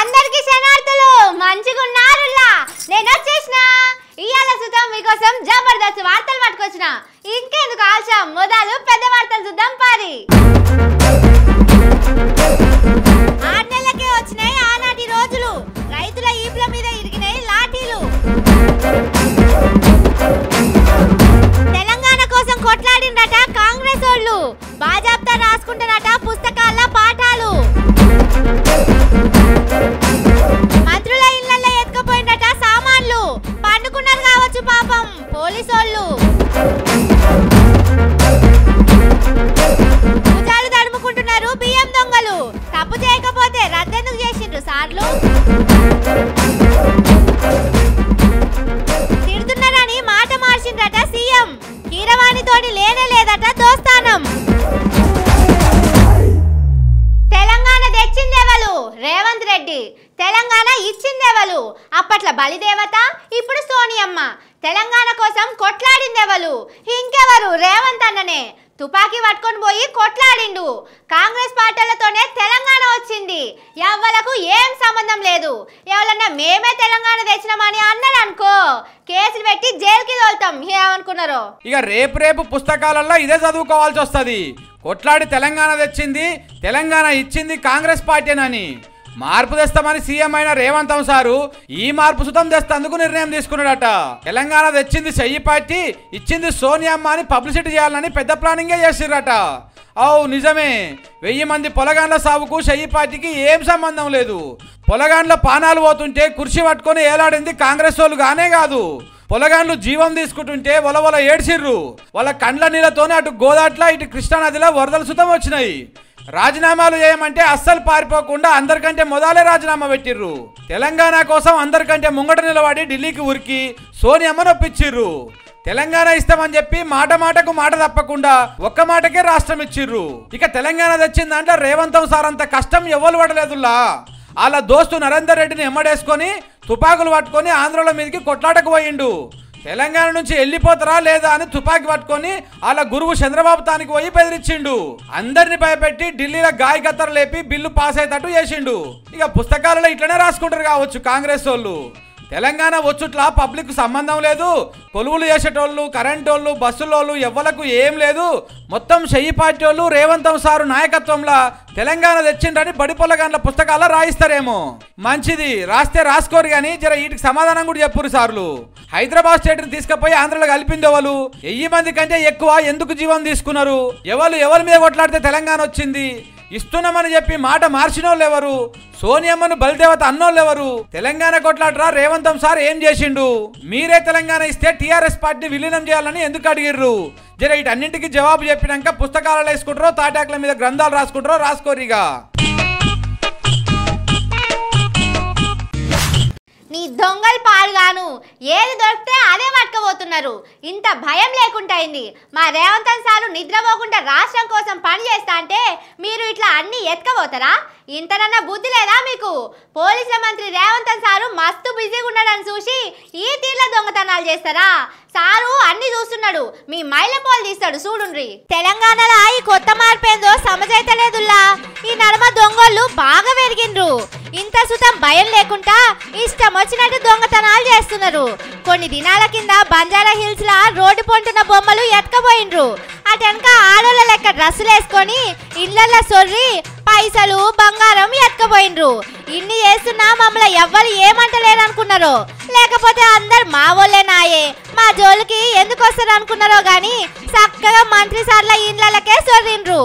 అందరికీ శనార్థులు మంచిగున్నారులా నేను వచ్చేసిన ఇయాల సుతం మీకోసం జబర్దస్త్ వార్తలు పట్టుకొచ్చిన ఇంకెందుకు ఆలస్యం మొదలు పెద్ద వార్తలు చూద్దాం పారి 6 నెలలకే వచ్చినాయి ఆనాటి రోజులు రైతుల ఈపుల మీద ఇరిగినాయి లాఠీలు తెలంగాణ కోసం కొట్లాడినట కాంగ్రెస్ వాళ్ళు బాజాప్తా రాసుకుంటారట పుస్తకాల పాఠాలు మంత్రుల ఇళ్లలో ఎత్తుకుపోయినట సామాన్లు పండుకున్నారు కావచ్చు పాపం పోలీసోళ్ళు భుజాలు తడుముకుంటున్నారు బియ్యం దొంగలు తప్పు చేయకపోతే రద్దెందుకు చేసిండ్రు సార్లు తిడుతున్నారని మాట మార్చిండ్రట సీఎం కీరవాణితోటి లేనే లేదట దోస్తానం తెలంగాణ తెచ్చిందేవలు రేవంత్ రెడ్డి తెలంగాణ ఇచ్చిందేవలు అప్పట్ల బలిదేవత ఇప్పుడు సోనియమ్మ తెలంగాణ కోసం కొట్లాడిందేవలు ఇంకెవరు రేవంత్ అన్ననే తుపాకీ పట్టుకొని పోయి కొట్లాడిండు కాంగ్రెస్ పార్టీలతోనే తెలంగాణ వచ్చింది ఎవ్వలకు ఏం సంబంధం లేదు ఎవరన్నా మేమే తెలంగాణ తెచ్చినామని అన్నారు అనుకో కేసులు పెట్టి జైలుకి తోలుతాం ఏమనుకున్నారో ఇక రేపు పుస్తకాలలో ఇదే చదువుకోవాల్సి వస్తుంది కొట్లాడి తెలంగాణ తెచ్చింది తెలంగాణ ఇచ్చింది కాంగ్రెస్ పార్టీనని మార్పు తెస్తామని సీఎం అయిన రేవంత్ సారు ఈ మార్పు సుతం తెస్తందుకు నిర్ణయం తీసుకున్నాడట తెలంగాణ తెచ్చింది చెయ్యి పార్టీ ఇచ్చింది సోనియమ్మ అని పబ్లిసిటీ చేయాలని పెద్ద ప్లానింగే చేసిర్రట అవు నిజమే 1000 మంది పొలగాండ్ల సాగుకు చెయ్యి పార్టీకి ఏం సంబంధం లేదు పొలగాండ్ల పానాలు పోతుంటే కుర్చీ పట్టుకొని ఏలాడింది కాంగ్రెస్ వాళ్ళు గానే కాదు పొలగాండ్లు జీవం తీసుకుంటుంటే వలవల ఏడ్చిర్రు వాళ్ళ కండ్ల నీళ్ళతోనే అటు గోదాట్ల ఇటు కృష్ణానదిలో వరదలు సుతం వచ్చినాయి రాజీనామాలు చేయమంటే అస్సలు పారిపోకుండా అందరికంటే మొదలే రాజీనామా పెట్టిర్రు తెలంగాణ కోసం అందరికంటే ముంగట నిలబడి ఢిల్లీకి ఉరికి సోనియమ్మను ఒప్పించిర్రు తెలంగాణ ఇస్తామని చెప్పి మాట మాట తప్పకుండా ఒక్క మాటకే రాష్ట్రం ఇచ్చిర్రు ఇక తెలంగాణ తెచ్చిన దాంట్లో రేవంత్ సార్ అంత కష్టం ఎవ్వరు పడలేదులా వాళ్ళ దోస్తు నరేందర్ రెడ్డిని ఎమ్మడేసుకొని తుపాకులు పట్టుకొని ఆంధ్రలో మీదకి కొట్లాటకు పోయిండు తెలంగాణ నుంచి వెళ్ళిపోతారా లేదా అని తుపాకీ పట్టుకొని వాళ్ళ గురువు చంద్రబాబు తానికి పోయి బెదిరించిండు అందరిని భయపెట్టి ఢిల్లీలో గాయకత్తరు లేపి బిల్లు పాస్ అయ్యేటట్టు చేసిండు ఇక పుస్తకాలలో ఇట్లనే రాసుకుంటారు కావచ్చు కాంగ్రెస్ వాళ్ళు తెలంగాణ వచ్చుట్లా పబ్లిక్ సంబంధం లేదు కొలువులు చేసేటోళ్ళు కరెంట్ వాళ్ళు బస్సులోళ్ళు ఎవ్వలకు ఏం లేదు మొత్తం చెయ్యి పార్టీ వాళ్ళు రేవంత్ సారు నాయకత్వంలో తెలంగాణ తెచ్చిండ్రని బడిపొల్లగాండ్ల పుస్తకాల్లో రాయిస్తారేమో మంచిది రాస్తే రాసుకోరు కానీ జర వీటికి సమాధానం కూడా చెప్పురు సార్లు హైదరాబాద్ స్టేట్ని తీసుకుపోయి ఆంధ్రలో కలిపింది ఎవరు 1000 మంది కంటే ఎక్కువ ఎందుకు జీవం తీసుకున్నారు ఎవరి మీద కొట్లాడితే తెలంగాణ వచ్చింది ఇస్తున్నామని చెప్పి మాట మార్చినోళ్ళు ఎవరు సోనియమ్మను బలిదేవత అన్నోళ్ళు ఎవరు తెలంగాణ కొట్లాడరా రేవంత్ సార్ ఏం చేసిండు మీరే తెలంగాణ ఇస్తే టీఆర్ఎస్ పార్టీని విలీనం చేయాలని ఎందుకు అడిగిర్రు జర వీటన్నింటికి జవాబు చెప్పినాక పుస్తకాలలో వేసుకుంటారో తాటాకుల మీద గ్రంథాలు రాసుకుంటారో రాసుకోరిగా నీ దొంగలు పాల్గాను ఏది దొరికితే అదే పట్టుకుపోతున్నారు ఇంత భయం లేకుండా అయింది మా రేవంత్ సారు నిద్రపోకుండా రాష్ట్రం కోసం పని చేస్తా అంటే మీరు ఇట్లా అన్ని ఎత్తుకపోతారా ఇంతనన్నా బుద్ధి లేదా మీకు పోలీసుల మంత్రి రేవంత్ సారు మస్తు బిజీగా ఉన్నాడని చూసి ఈ తీర్ల దొంగతనాలు చేస్తారా సారు అన్ని చూస్తున్నాడు మీ మైలపోలు తీస్తాడు చూడుండ్రి తెలంగాణలో ఈ కొత్త మార్పేందో సమజైతలేదుల్లా ఈ నడమ దొంగలు బాగా పెరిగిండ్రు ఇంత సుతం భయం లేకుండా ఇష్టం వచ్చినట్టు దొంగతనాలు చేస్తున్నారు కొన్ని దినాల కింద బంజారా హిల్స్ లా రోడ్డు పొంటున్న బొమ్మలు ఎత్తుకపోయిండ్రు అటెనక ఆడోళ్ళ లెక్క డ్రెస్సులు వేసుకొని ఇళ్లల్లో సొర్రి పైసలు బంగారం ఎత్తుకపోయిండ్రు ఇన్ని చేస్తున్నా మమ్మల్ని ఎవ్వరు ఏమంటలేరు అనుకున్నారో లేకపోతే అందరు మా వాళ్ళే నాయే మా జోలికి ఎందుకు వస్తారు అనుకున్నారో గాని చక్కగా మంత్రి సార్ల ఇళ్లకే సొర్రిండ్రు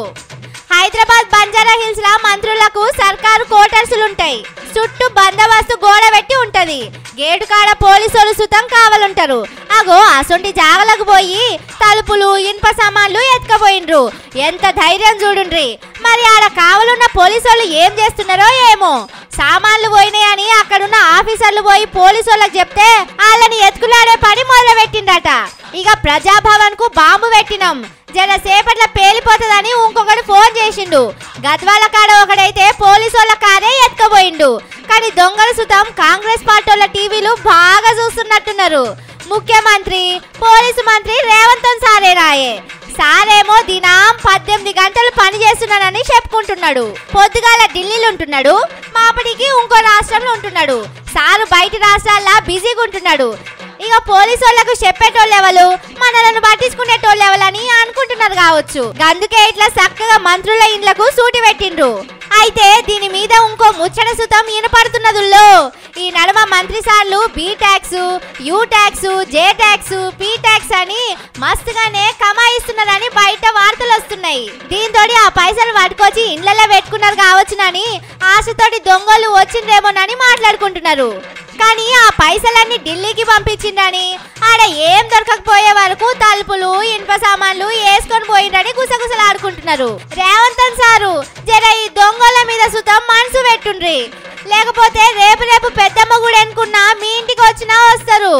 హైదరాబాద్ బంజారా హిల్స్ లా మంత్రులకు సర్కారు క్వార్టర్స్లు ఉంటాయి చుట్టూ బందోబస్తు గోడ పెట్టి ఉంటది గేటు కాడ పోలీసులు సుతం కావాలంటారు అగో అసొంటి జాగలకు పోయి తలుపులు ఇనుప సామాన్లు ఎత్తుకపోయిండ్రు ఎంత ధైర్యం చూడుండ్రి మరి ఆడ కావాలన్న పోలీసులు ఏం చేస్తున్నారో ఏమో సామాన్లు పోయినాయని అక్కడున్న ఆఫీసర్లు పోయి పోలీసులకు చెప్తే వాళ్ళని ఎత్తుకులాడే పని మొదలు పెట్టిండట ఇక ప్రజాభవన్ కు బాంబు పెట్టినాం జర సేపట్ల పేలిపోతుందని ఇంకొకటి ఫోన్ చేసిండు గద్వాల కాడ ఒకడైతే పోలీసుల కారే ఎత్తుకుపోయిండు కానీ దొంగల సుతం కాంగ్రెస్ పార్టీల టీవీలు బాగా చూస్తున్నట్టున్నారు ముఖ్యమంత్రి పోలీసు మంత్రి రేవంత్ సారే రాయే సారేమో దినం 18 గంటలు పని చేస్తున్నానని చెప్పుకుంటున్నాడు. పొద్దుగాల ఢిల్లీలో ఉంటున్నాడు, మాపటికి ఇంకో రాష్ట్రంలో ఉంటున్నాడు. సారు బయట రాష్ట్రాల్లో బిజీగా ఉంటున్నాడు. ఇక పోలీసు వాళ్ళకు చెప్పేటోళ్ళు ఎవరు, మనలను పట్టించుకునేటోళ్ళు ఎవరని అనుకుంటున్నారు కావచ్చు. అందుకే ఇట్లా చక్కగా మంత్రుల ఇండ్లకు సూటి పెట్టిండ్రు. అయితే దీని మీద ఇంకో ముచ్చట సుతం వినపడుతున్నదుల్లో. ఈ నడుమ మంత్రి సార్లు B tax, U tax, J tax, P tax అని మస్తుగానే కమాయిస్తున్నారని బయట వార్తలు వస్తున్నాయి. దీంతో ఆ పైసలు పట్టుకొచ్చి ఇండ్లలో పెట్టుకున్నారు కావచ్చునని ఆశతోటి దొంగలు వచ్చిండ్రేమోనని మాట్లాడుకుంటున్నారు. కానీ ఆ పైసలన్నీ ఢిల్లీకి పంపించిండ్రని, ఆడ ఏం దొరకకపోయే వరకు తలుపులు ఇనుప సామాన్లు వేసుకొని పోయిండ్రని గుసగుసలు ఆడుకుంటున్నారు. రేవంత్ సారు జర ఈ దొంగల మీద సుతం మనసు పెట్టుండ్రి, లేకపోతే రేపు పెద్దమ్మ కూడా అనుకున్నా మీ ఇంటికి వచ్చినా వస్తారు.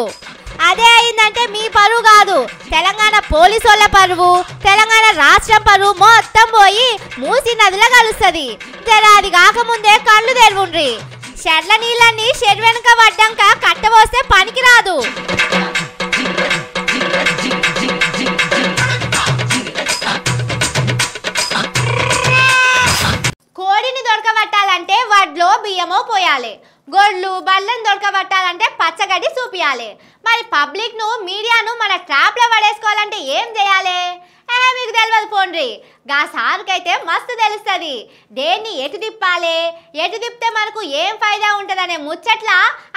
అదే అయిందంటే మీ పరువు కాదు, తెలంగాణ పోలీసు వాళ్ళ పరువు, తెలంగాణ రాష్ట్రం పరువు మొత్తం పోయి మూసి నదిలో కలుస్తుంది. జర అది కాకముందే కళ్ళు తెరువుండ్రి. చెట్ల నీళ్ళని చెరు వెనుక పడ్డాక కట్టబోస్తే పనికి రాదు. కోడిని దొరకబట్టాలంటే వడ్లో బియ్యమో పోయాలి, గొడ్లు బళ్ళని దొరకబట్టాలంటే పచ్చగడ్డి చూపియాలి. మరి పబ్లిక్ ను మీడియాను మన ట్రాప్ లో పడేసుకోవాలంటే ఏం చేయాలి? మీకు తెలియదు పోండ్రి, గా సార్కైతే మస్తు తెలుస్తుంది. దేన్ని ఎటు తిప్పాలి, ఎటు తిప్పితే మనకు ఏం ఫైదా ఉంటుందనే ముచ్చట్ల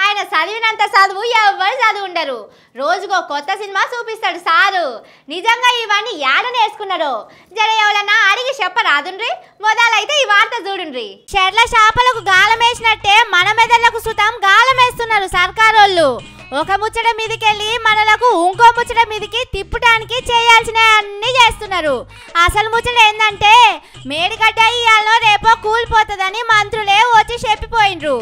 ఆయన చదివినంత చదువు ఎవ్వరు చదువు ఉండరు. రోజుకో కొత్త సినిమా చూపిస్తాడు సారు. నిజంగా ఇవన్నీ ఏడ నేర్చుకున్నారో జర ఎవరన్నా అడిగి చెప్పరాదుండ్రి. మొదలైతే ఈ వార్త చూడుండ్రి. చెర్ల చేపలకు గాలం వేసినట్టే మన మెదళ్లకు సుతం గాలం వేస్తున్నారు సర్కారోళ్ళు. ఒక ముచ్చట మీదకెళ్ళి మనలకు ఇంకో ముచ్చట మీదకి తిప్పడానికి చేయాల్సిన అన్ని చేస్తున్నారు. అసలు ముచ్చట ఏంటంటే మేడిగడ్డ ఇయ్యాలో రేపో కూలిపోతుందని మంత్రులే వచ్చి చెప్పిపోయిండ్రు.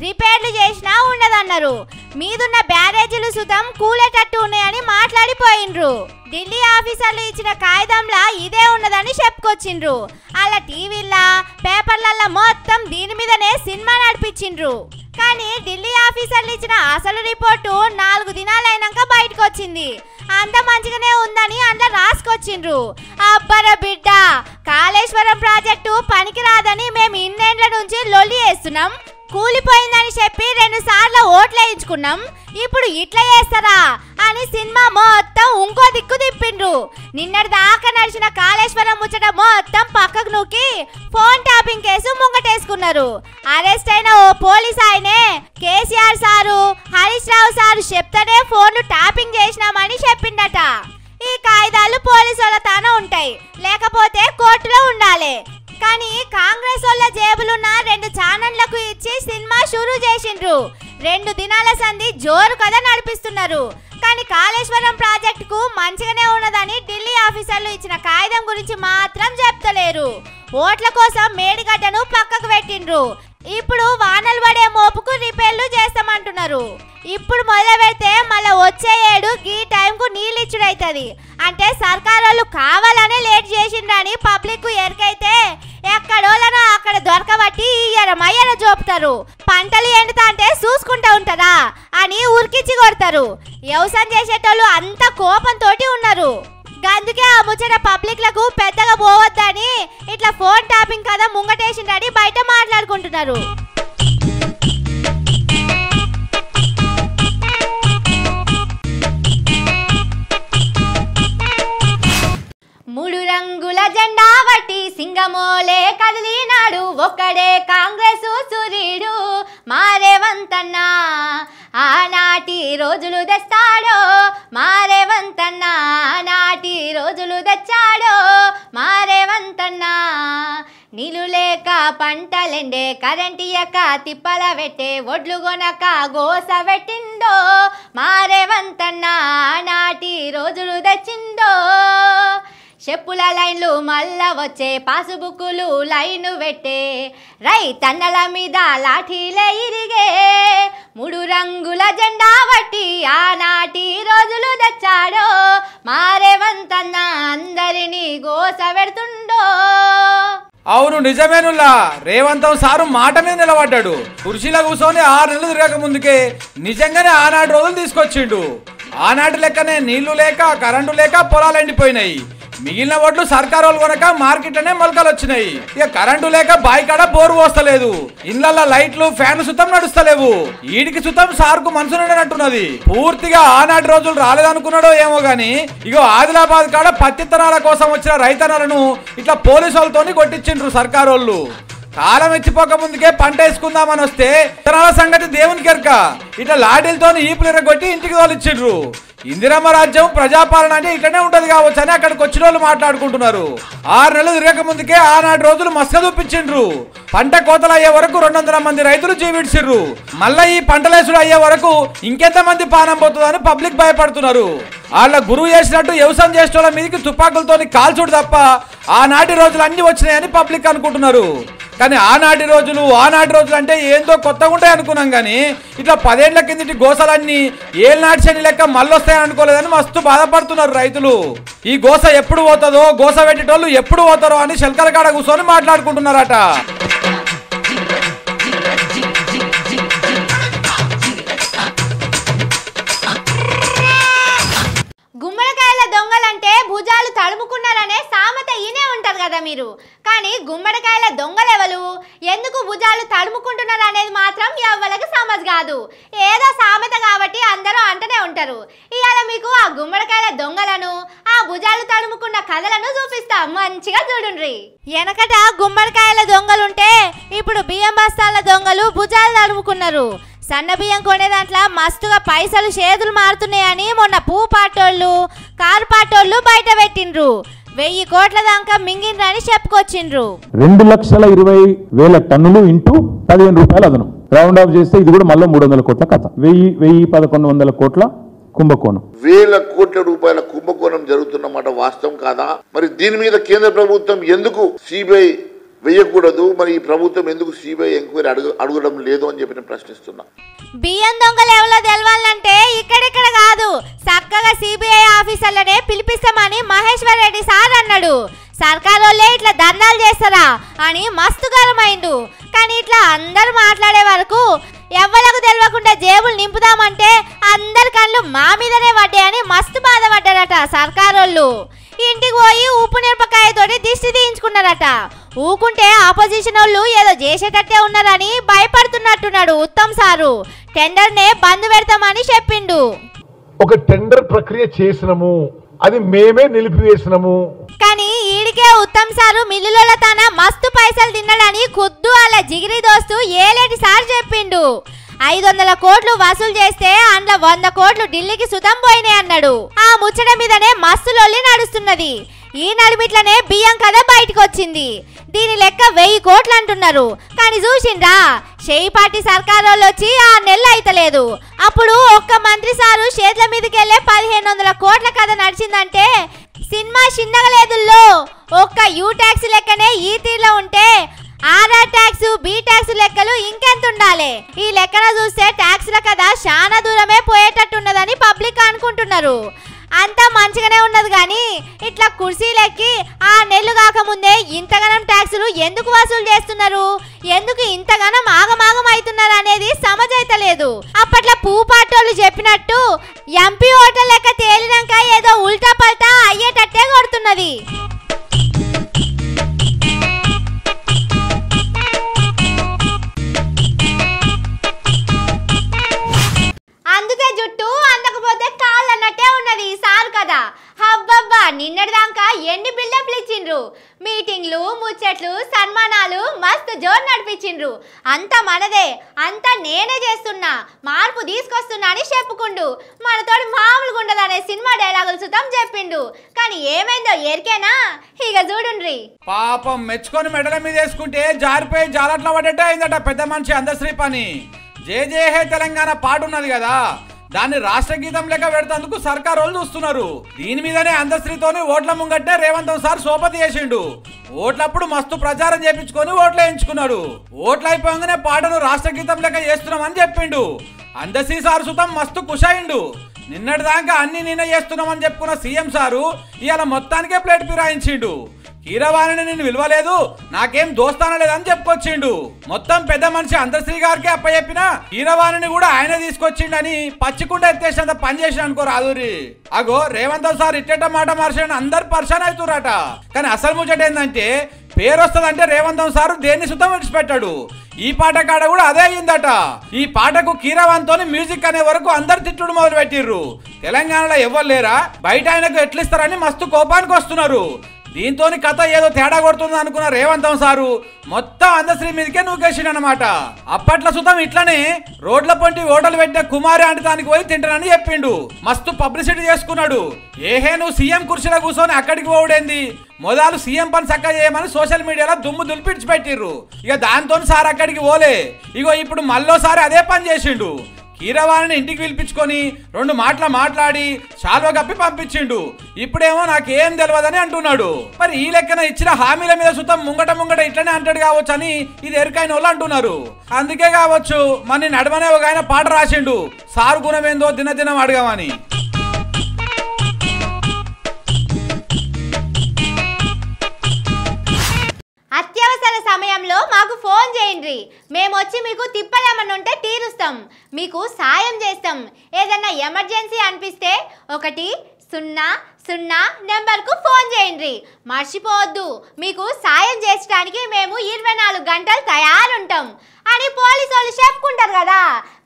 రిపేర్లు చేసినా ఉండదన్నారు. మీదున్న బ్యారేజీలు సుతం కూలేటట్టు ఉన్నాయని మాట్లాడిపోయిండ్రు. ఢిల్లీ ఆఫీసర్లు ఇచ్చిన కాగితంలా ఇదే ఉన్నదని చెప్పుకొచ్చిండ్రు. అలా టీవీలా పేపర్లల్లా మొత్తం దీని మీదనే సినిమా నడిపించిండ్రు. కానీ ఢిల్లీ ఆఫీసర్లు ఇచ్చిన అసలు రిపోర్టు 4 దినాలైనాక బయటకు వచ్చింది. అంత మంచిగానే ఉందని అందులో రాసుకొచ్చిండ్రు. అబ్బర బిడ్డ, కాళేశ్వరం ప్రాజెక్టు పనికి రాదని మేము ఇన్నేళ్ల నుంచి లొల్లి చేస్తున్నాం. కూలిపోయిందని చెప్పి 2 సార్లు ఓట్లు వేయించుకున్నాం. ఇప్పుడు ఇట్లా చేస్తారా అని సినిమా మొత్తం ఇంకో దిక్కు తిప్పిండ్రు. నిన్నటి దాకా నడిచిన కాళేశ్వరం ముచ్చట మొత్తం పక్కకు నూకి ఫోన్ ట్యాపింగ్ కేసు ముంగటేసుకున్నారు. అరెస్ట్ అయిన ఓ పోలీస్ ఆయనే కేసీఆర్ సారు, హరీష్ రావు సారు చెప్తానే ఫోన్లు ట్యాపింగ్ చేసినామని చెప్పిండట. ఈ కాగితాలు పోలీసు వాళ్ళ తాన ఉంటాయి, లేకపోతే కోర్టులో ఉండాలి. కానీ కాంగ్రెస్ వాళ్ళ జేబులున్న 2 ఛానళ్లకు ఇచ్చి సినిమా షురూ చేసిండ్రు. 2 దినాల సంధి జోరు కథ నడిపిస్తున్నారు. కానీ కాళేశ్వరం ప్రాజెక్టుకు మంచిగానే ఉన్నదని ఢిల్లీ ఆఫీసర్లు ఇచ్చిన కాగితం గురించి మాత్రం చెప్తలేరు. ఓట్ల కోసం మేడిగడ్డను పక్కకు పెట్టిండ్రు. ఇప్పుడు వానలు పడే మోపుకు రిపేర్లు చేస్తామంటున్నారు. ఇప్పుడు మొదలు పెడితే మళ్ళీ వచ్చే ఏడు ఈ టైంకు నీళ్ళు ఇచ్చుడైతుంది. అంటే సర్కారోళ్ళు కావాలనే లేట్ చేసిండ్రని పబ్లిక్ ఎరికైతే ఎక్కడోళ్ళనో అక్కడ దొరకబట్టి మయ్యన చూపుతారు. పంటలు ఎండుతా అంటే చూసుకుంటూ ఉంటారా అని ఉరికిచ్చి కొడతారు. వ్యవసాయం చేసేటోళ్ళు అంత కోపంతో ఉన్నారు. అందుకే ఆ ముచ్చట పబ్లిక్ లకు పెద్దగా పోవద్దని ఇట్లా ఫోన్ ట్యాపింగ్ కదా ముంగటేసిండ్రని బయట మాట్లాడుకుంటున్నారు. మూడు రంగుల జెండా వట్టి సింగమోలే కదిలినాడు ఒక్కడే కాంగ్రెస్ సూర్యుడు మా రేవంత్ అన్న. ఆనాటి రోజులు తెస్తాడో మా రేవంత్ అన్న, ఆనాటి రోజులు తెచ్చాడో మా రేవంత్ అన్న. నీళ్ళు లేక పంటలెండే, కరెంట్ ఇయ్యక తిప్పల పెట్టే, ఒడ్లు కొనక గోస పెట్టిండో మా రేవంత్ అన్న, ఆనాటి రోజులు తెచ్చిండో. చెప్పుల లైన్లు మళ్ళా వచ్చే, పాసుబుక్కులు లైను పెట్టే, రైతన్నల మీద లాఠీలే ఇరిగే. మూడు రంగుల జెండా బట్టి ఆనాటి రోజులు తెచ్చాడో మా రేవంత్ అన్న, అందరినీ గోస పెడుతుండో. అవును నిజమేనుల్లా, రేవంతం సారు మాట మీద నిలబడ్డాడు. కుర్చీలో కూర్చొని 6 నెలలు తిరగక ముందుకే నిజంగానే ఆనాటి రోజులు తీసుకొచ్చిండు. ఆనాటి లెక్కనే నీళ్లు లేక కరెంటు లేక పొలాలు ఎండిపోయినాయి. మిగిలిన ఓట్లు సర్కారు వాళ్ళు కొనక మార్కెట్లోనే మొలకలు వచ్చినాయి. ఇక కరెంటు లేక బాయికాడ బోరు పోస్తలేదు, ఇళ్లలో లైట్లు ఫ్యాన్లు సుతం నడుస్తలేవు. ఈడికి సుతం సార్కు మనసు నిండినట్టున్నది. పూర్తిగా ఆనాటి రోజులు రాలేదనుకున్నాడో ఏమో గాని ఇగో ఆదిలాబాద్ కాడ పత్తిత్తనాల కోసం వచ్చిన రైతన్నలను ఇట్లా పోలీసు వాళ్ళతోని కొట్టించిండ్రు సర్కారు వాళ్ళు. కాలం ఎచ్చిపోక ముందుకే పంట వేసుకుందామని వస్తే ఇతరాల సంగతి దేవునికి ఎరక ఇట్లా లాఠీలతో ఈపులు ఎరగొట్టి ఇంటికి తోలిచ్చిండ్రు. ఇందిరమ్మ రాజ్యం ప్రజాపాలన అంటే ఇట్లనే ఉంటది కావచ్చు అని అక్కడికి వచ్చిన వాళ్ళు మాట్లాడుకుంటున్నారు. 6 నెలలు తిరగక ముందుకే ఆనాటి రోజులు మస్క చూపించిండ్రు. పంట కోతలు అయ్యే వరకు 200 మంది రైతులు జీవిడ్చిర్రు. మళ్ళా ఈ పంటలేసుడు అయ్యే వరకు ఇంకెంత మంది పానం పోతుందని పబ్లిక్ భయపడుతున్నారు. వాళ్ళ గురువు చేసినట్టు వ్యవసాయం చేసే వాళ్ళ మీదకి తుపాకులతో కాల్చుడు తప్ప ఆనాటి రోజులు అన్ని వచ్చినాయని పబ్లిక్ అనుకుంటున్నారు. కానీ ఆనాటి రోజులు అంటే ఏందో కొత్తగా ఉంటాయి అనుకున్నాం. కానీ ఇట్లా 10 ఏళ్ల కిందటి గోసలన్నీ ఏళ్ళనాటి శని లెక్క మళ్ళొస్తాయని అనుకోలేదని మస్తు బాధపడుతున్నారు రైతులు. ఈ గోస ఎప్పుడు పోతుందో, గోస పెట్టేటోళ్ళు ఎప్పుడు పోతారో అని శల్కల కాడ కూర్చొని మాట్లాడుకుంటున్నారట. గుమ్మడికాయల దొంగలంటే భుజాలు తడుముకున్నారనే సామెత ఈనే ఉంటారు కదా మీరు. కానీ గుమ్మడికాయల దొంగలెవలు, ఎందుకు భుజాలు తడుముకుంటున్నారు అనేది మాత్రం ఎవ్వరికి సమజ్ కాదు. ఏదో సామెత కాబట్టి అందరూ అంటనే ఉంటారు. ఇవాళ మీకు ఆ గుమ్మడికాయల దొంగలను, ఆ భుజాలు తడుముకున్న కథలను చూపిస్తా, మంచిగా చూడుండ్రి. వెనకట గుమ్మడికాయల దొంగలుంటే ఇప్పుడు బియ్యం బస్తాల దొంగలు భుజాలు తడుముకున్నారు. సన్న బియ్యం కొనే దాంట్లో మస్తుగా పైసలు చేతులు మారుతున్నాయని మొన్న పూ పాటోళ్ళు, కారు పాటోళ్ళు బయట పెట్టిండ్రు. 1000 కోట్ల దాకా మింగిండ్రని చెప్పుకొచ్చిండ్రు. 2,20,000 టన్నులు ఇంటూ 15 రూపాయలు అదనం రౌండ్ ఆఫ్ చేస్తే ఇది కూడా మళ్ళీ 300 కోట్ల కథ. 1,100-1,100 కోట్ల కుంభకోణం, 1000 కోట్ల రూపాయల కుంభకోణం జరుగుతున్నమాట వాస్తవం కాదా? మరి దీని మీద కేంద్ర ప్రభుత్వం ఎందుకు సిబిఐ వేయకూడదు? మరి ఈ ప్రభుత్వం ఎందుకు సిబిఐ ఎంక్వైరీ అడగడం లేదు అని చెప్పి నేను ప్రశ్నిస్తున్నా. బియ్యం దొంగలు ఎవరో తెలవాలంటే ఇక్కడిక్కడ కాదు, చక్కగా సిబిఐ ఆఫీసర్లనే పిలిపిస్తామని మహేశ్వర్ రెడ్డి సార్ అన్నాడు. సర్కారు వాళ్ళే ఇట్లా ధర్నాలు చేస్తారా అని మస్తు గరమైండు. కానీ ఇట్లా అందరు మాట్లాడే వరకు ఎవ్వలకు తెలియకుండా జేబులు నింపుదామంటే అందరి కళ్ళు మా మీదనే పడ్డాయని మస్తు బాధపడ్డారట సర్కారు వాళ్ళు. ఇంటికి పోయి ఉప్పు మిరపకాయతోటి దిష్టి తీయించుకున్నారట. ఊకుంటే ఆపోజిషన్ వాళ్ళు ఏదో చేసేటట్టే ఉన్నారని భయపడుతున్నట్టున్నాడు ఉత్తమ్ సారు. టెండర్నే బంద్ పెడతామని చెప్పిండు. ఒక టెండర్ ప్రక్రియ చేసినము, అది మేమే నిలిపివేసినము. కానీ ఈడికే ఉత్తమ్ సారు మిల్లుల తన మస్తు పైసలు తిన్నాడని ఖుద్దు అలా జిగిరి దోస్తు ఏలేటి సార్ చెప్పిండు. 500 కోట్లు వసూలు చేస్తే అందులో 100 కోట్లు ఢిల్లీకి సుతం పోయినాయి అన్నాడు. ఆ ముచ్చట మీదనే మస్తు లొల్లి నడుస్తున్నది. ఈ నడిమిట్లనే బియ్యం కథ బయటకు వచ్చింది. దీని లెక్క 1000 కోట్లు అంటున్నారు. కానీ చూసిండ్రా, పార్టీ సర్కారు వాళ్ళు వచ్చి 6 నెలలు అయితలేదు. అప్పుడు ఒక్క మంత్రి సారు చేతుల మీదకి వెళ్ళే 1500 కోట్ల కథ నడిచిందంటే సినిమా చిన్నగలేదుల్లో. ఒక్క యూ ట్యాక్స్ లెక్కనే ఈ తీరులో ఉంటే ఆర్ఆర్ ట్యాక్స్, బి ట్యాక్స్ లెక్కలు ఇంకెంత ఉండాలి? ఈ లెక్కన చూస్తే ట్యాక్స్ల కదా చాలా దూరమే పోయేటట్టున్నదని పబ్లిక్ అనుకుంటున్నారు. అంతా మంచిగానే ఉన్నది కానీ ఇట్లా కుర్చీలెక్కి 6 నెలలు కాకముందే ఇంతగానం ట్యాక్సులు ఎందుకు వసూలు చేస్తున్నారు, ఎందుకు ఇంతగానం ఆగమాగం అవుతున్నారు అనేది సమజైతలేదు. అప్పట్లో పూపాటోళ్ళు చెప్పినట్టు ఎంపీ ఓటర్ లెక్క తేలినాక ఏదో ఉల్టా పల్టా అయ్యేటట్టే కొడుతున్నది. అందుకే జుట్టు అందకపోతే కాళ్ళు అన్నట్టే ఉన్నది సార్ కదా. హబ్బబ్బా, నిన్నటిదాకా ఎన్ని బిల్డప్లు ఇచ్చిండ్రు. మీటింగ్లు, ముచ్చట్లు, సన్మానాలు మస్తు జోరు నడిపించిండ్రు. అంత మనదే, అంత నేనే చేస్తున్నా, మార్పు తీసుకొస్తున్నా అని చెప్పుకుండు. మనతోటి మామూలుగా ఉండదనే సినిమా డైలాగులు సుతం చెప్పిండు. కానీ ఏమైందో ఎరికేనా? ఇక చూడుండ్రి. పాపం మెచ్చుకొని మెడల మీద వేసుకుంటే జారిపోయి జాలట్ల పడ్డట్టే అయిందట పెద్ద మనిషి అందశ్రీ పని. జే జే హే తెలంగాణ పాట ఉన్నది కదా, దాన్ని రాష్ట్ర గీతం లెక్క పెడతాందుకు సర్కారు వాళ్ళు చూస్తున్నారు. దీని మీదనే అందశ్రీతోని ఓట్ల ముంగట్టే రేవంత్ సార్ సోపతి చేసిండు. ఓట్లప్పుడు మస్తు ప్రచారం చేపించుకొని ఓట్లు వేయించుకున్నాడు. ఓట్లు అయిపోగానే పాటను రాష్ట్ర గీతం లెక్క చేస్తున్నామని చెప్పిండు. అందశ్రీ సార్ సుతం మస్తు కుషాయిండు. నిన్నటి దాకా అన్ని నేనే చేస్తున్నామని చెప్పుకున్న సీఎం సారు ఇవాళ మొత్తానికే ప్లేట్ ఫిరాయించిండు. కీరవాణిని నేను విలువలేదు, నాకేం దోస్తాన లేదని చెప్పుకొచ్చిండు. మొత్తం పెద్ద మనిషి అంతశ్రీ గారికి అప్పచెప్పిన కీరవాణిని కూడా ఆయన తీసుకొచ్చిండని పచ్చికుండా ఎత్తేసినంత పని చేసిన అనుకో రాదురి. అగో రేవంత్ సార్ ఇట్టేట మాట మార్చాడని అందరు పర్సన్ అవుతురట. కానీ అసలు ముచ్చట ఏంటంటే పేరు వస్తుందంటే రేవంత్ సార్ దేన్ని సుతం విడిచిపెట్టాడు. ఈ పాట కాడ కూడా అదే అయ్యిందట. ఈ పాటకు కీరవాణితోని మ్యూజిక్ అనే వరకు అందరు తిట్టుడు మొదలు పెట్టిర్రు. తెలంగాణలో ఎవరు లేరా, బయట ఆయనకు ఎట్లిస్తారని మస్తు కోపానికి వస్తున్నారు. దీంతో కథ ఏదో తేడా కొడుతుంది అనుకున్న రేవంత్ సారు మొత్తం అందశ్రీ మీదకే నూకేసిండనమాట. అప్పట్లో సుతం ఇట్లనే రోడ్ల పొంటి హోటల్ పెట్టిన కుమారి అంటే దానికి పోయి తింటానని చెప్పిండు. మస్తు పబ్లిసిటీ చేసుకున్నాడు. ఏహే నువ్వు సీఎం కుర్చీలో కూర్చొని అక్కడికి పోవడేంది, మొదలు సీఎం పని చక్కగా చేయమని సోషల్ మీడియాలో దుమ్ము దులిపిడిచి పెట్టిర్రు. ఇక దాంతో సార్ అక్కడికి పోలే. ఇగో ఇప్పుడు మళ్ళోసారి అదే పని చేసిండు. కీరవాణిని ఇంటికి పిలిపించుకొని 2 మాటలు మాట్లాడి శాల్వ కప్పి పంపించిండు. ఇప్పుడేమో నాకేం తెలియదని అంటున్నాడు. మరి ఈ లెక్కన ఇచ్చిన హామీల మీద సుతం ముంగట ఇట్లనే అంటాడు కావచ్చు అని ఇది ఎరుకైన వాళ్ళు అంటున్నారు. అందుకే కావచ్చు మన నడమనే ఒక ఆయన పాట రాసిండు, సారు గుణమేందో దినదినం అడగమని. అత్యవసర సమయంలో మాకు ఫోన్ చేయండి, మేము వచ్చి మీకు తిప్పలేమని ఉంటే తీరుస్తాం, మీకు సాయం చేస్తాం. ఏదన్నా ఎమర్జెన్సీ అనిపిస్తే 100 నెంబర్కు ఫోన్ చేయండి. మర్చిపోవద్దు, మీకు సాయం చేయడానికి మేము 24 గంటలు తయారుంటాం అని పోలీసు వాళ్ళు చెప్పుకుంటారు కదా.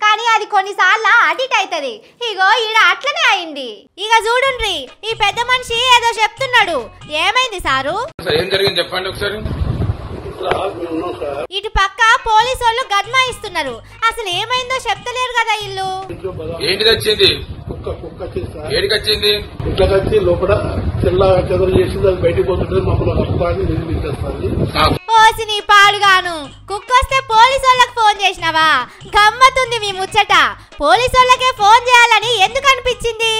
కానీ అది కొన్నిసార్లు అడిట్ అవుతుంది. ఇగో ఈడ అట్లనే అయింది. ఇక చూడుండ్రి, ఈ పెద్ద మనిషి ఏదో చెప్తున్నాడు. ఏమైంది సారు? ఏం జరిగింది చెప్పండి ఒకసారి. ఇటు పక్క పోలీసు వాళ్ళు గద్మాయిస్తున్నారు. అసలు ఏమైందో చెప్తలేరు కదా ఇల్లు. ఏంటిది వచ్చింది? ఏడికొచ్చింది? ఇంట్లోకి లోపల తెల్ల చెదలు చేసి అది బయటకు పోతుంటే మమ్మల్ని నిర్మించేస్తుంది. ఓసి నీ పాడుగాను, కుక్కొస్తే పోలీసు వాళ్ళకి ఫోన్ చేసినావా? గమ్మతుంది మీ ముచ్చట. పోలీసు వాళ్ళకే ఫోన్ చేయాలని ఎందుకు అనిపించింది?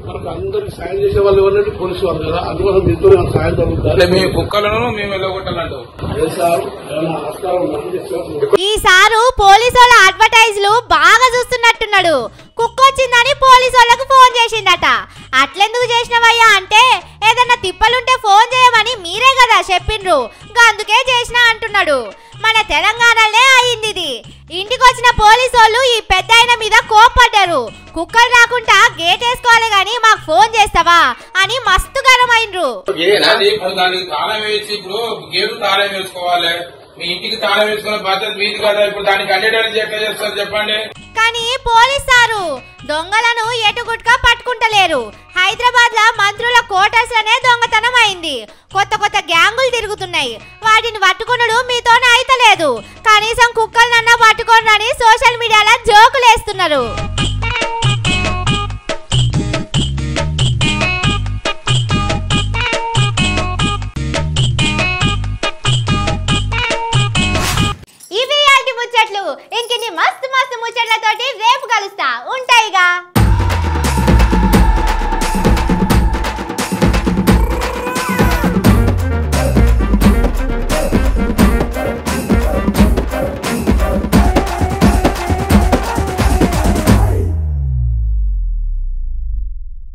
మనకు అందరికి సాయం చేసే వాళ్ళు ఎవరంటే పోలీసు వాళ్ళు కదా, అందువల్ల మీతో సాయం జరుగుతుంది. మీ కుక్కలను మేము వెళ్ళగొట్టాలంటావు. ఈసారు పోలీసు వాళ్ళ అడ్వర్టైజ్లు బాగా చూస్తున్నట్టున్నాడు. కుక్కొచ్చిందని పోలీసు వాళ్ళకు ఫోన్ చేసిందట. అట్లెందుకు చేసినవయ్యా అంటే ఏదన్నా తిప్పలుంటే ఫోన్ చేయమని మీరే కదా చెప్పిండ్రు, అందుకే చేసినా అంటున్నాడు. మన తెలంగాణలో అయింది ఇది. ఇంటికి వచ్చిన పోలీసు వాళ్ళు ఈ పెద్ద ఆయన మీద కోప్పడ్డారు. కుక్కలు రాకుండా గేట్ వేసుకోవాలి గాని మాకు ఫోన్ చేస్తావా అని మస్తు గరం అయినరు. దానికి తాళం వేసి ఇప్పుడు గేటు తాళం వేసుకోవాలి, మీ ఇంటికి తాళం వేసుకునే బాధ్యత మీది కదా. ఇప్పుడు దానికి అడ్వర్టైజ్ ఎట్లా చేస్తారు చెప్పండి. కానీ పోలీస్ సారు దొంగలను ఎటుగుట్గా పట్టుకుంటలేరు. హైదరాబాద్ లో మంత్రుల క్వార్టర్స్ లోనే దొంగతనం అయింది. కొత్త గ్యాంగులు తిరుగుతున్నాయి. వాటిని పట్టుకునుడు మీతోనే అయితలేదు. కనీసం కుక్కలనన్నా పట్టుకోనని సోషల్ మీడియాలో జోకులు వేస్తున్నారు. ఇవి ముచ్చట్లు. ఇంకిన్ని మస్తు ముచ్చట్లతోటి రేపు కలుస్తా ఉంటా.